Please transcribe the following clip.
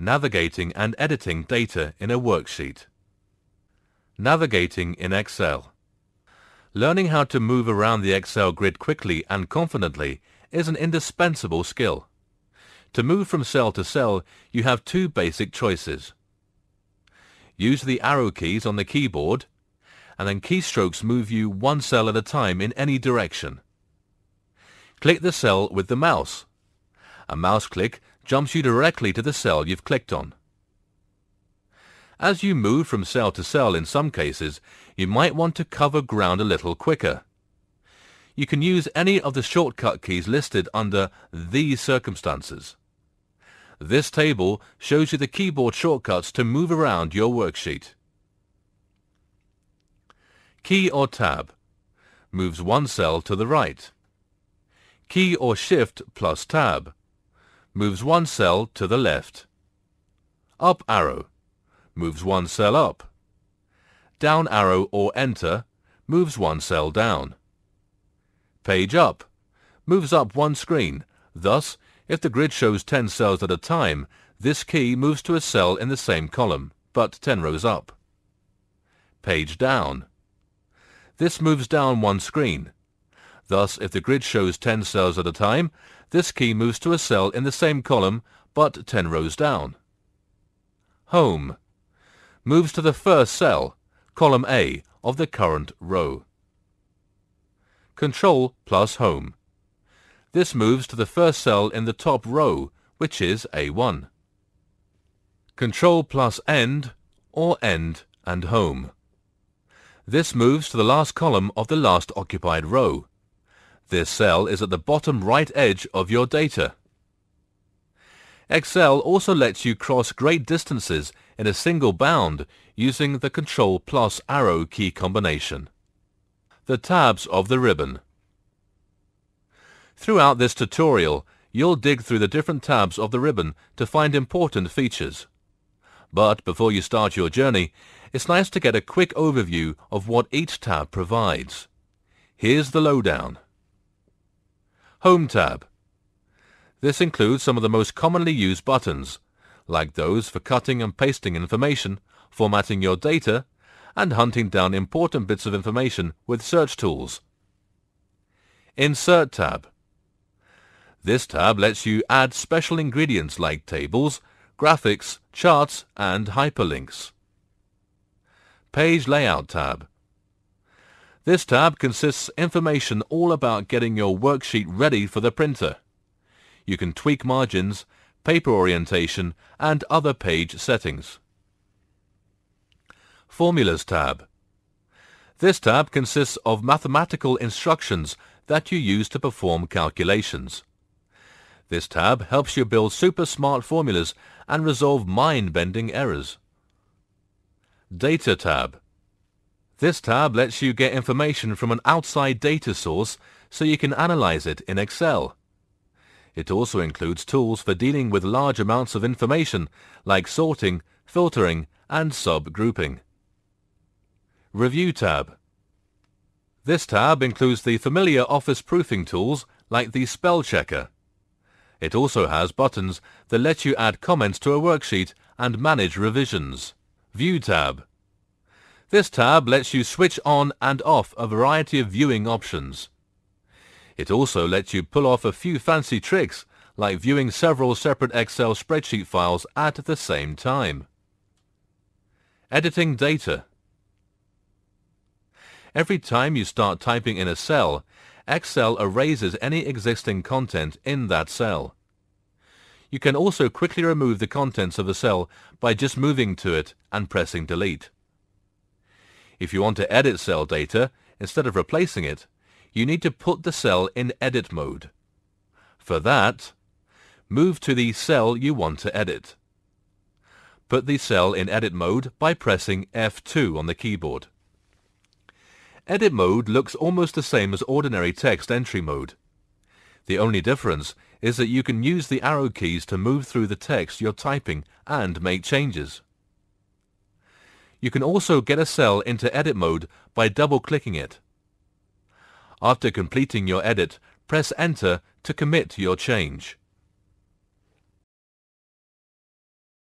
Navigating and editing data in a worksheet. Navigating in Excel. Learning how to move around the Excel grid quickly and confidently is an indispensable skill. To move from cell to cell, you have two basic choices. Use the arrow keys on the keyboard, and then keystrokes move you one cell at a time in any direction. Click the cell with the mouse. A mouse click jumps you directly to the cell you've clicked on. As you move from cell to cell in some cases, you might want to cover ground a little quicker. You can use any of the shortcut keys listed under these circumstances. This table shows you the keyboard shortcuts to move around your worksheet. Key or Tab moves one cell to the right. Key or Shift plus Tab moves one cell to the left. Up arrow moves one cell up. Down arrow or Enter moves one cell down. Page Up moves up one screen. Thus, if the grid shows 10 cells at a time, this key moves to a cell in the same column, but 10 rows up. Page Down. This moves down one screen. Thus, if the grid shows 10 cells at a time, this key moves to a cell in the same column, but 10 rows down. Home moves to the first cell, column A, of the current row. Control plus Home. This moves to the first cell in the top row, which is A1. Control plus End, or End and Home. This moves to the last column of the last occupied row. This cell is at the bottom right edge of your data. Excel also lets you cross great distances in a single bound using the Control plus arrow key combination. The tabs of the ribbon. Throughout this tutorial, you'll dig through the different tabs of the ribbon to find important features. But before you start your journey, it's nice to get a quick overview of what each tab provides. Here's the lowdown. Home tab. This includes some of the most commonly used buttons, like those for cutting and pasting information, formatting your data, and hunting down important bits of information with search tools. Insert tab. This tab lets you add special ingredients like tables, graphics, charts, and hyperlinks. Page Layout tab. This tab consists information all about getting your worksheet ready for the printer. You can tweak margins, paper orientation, and other page settings. Formulas tab. This tab consists of mathematical instructions that you use to perform calculations. This tab helps you build super smart formulas and resolve mind-bending errors. Data tab. This tab lets you get information from an outside data source so you can analyze it in Excel. It also includes tools for dealing with large amounts of information like sorting, filtering, and subgrouping. Review tab. This tab includes the familiar office proofing tools like the spell checker. It also has buttons that let you add comments to a worksheet and manage revisions. View tab. This tab lets you switch on and off a variety of viewing options. It also lets you pull off a few fancy tricks like viewing several separate Excel spreadsheet files at the same time. Editing data. Every time you start typing in a cell, Excel erases any existing content in that cell. You can also quickly remove the contents of a cell by just moving to it and pressing Delete. If you want to edit cell data, instead of replacing it, you need to put the cell in edit mode. For that, move to the cell you want to edit. Put the cell in edit mode by pressing F2 on the keyboard. Edit mode looks almost the same as ordinary text entry mode. The only difference is that you can use the arrow keys to move through the text you're typing and make changes. You can also get a cell into edit mode by double-clicking it. After completing your edit, press Enter to commit your change.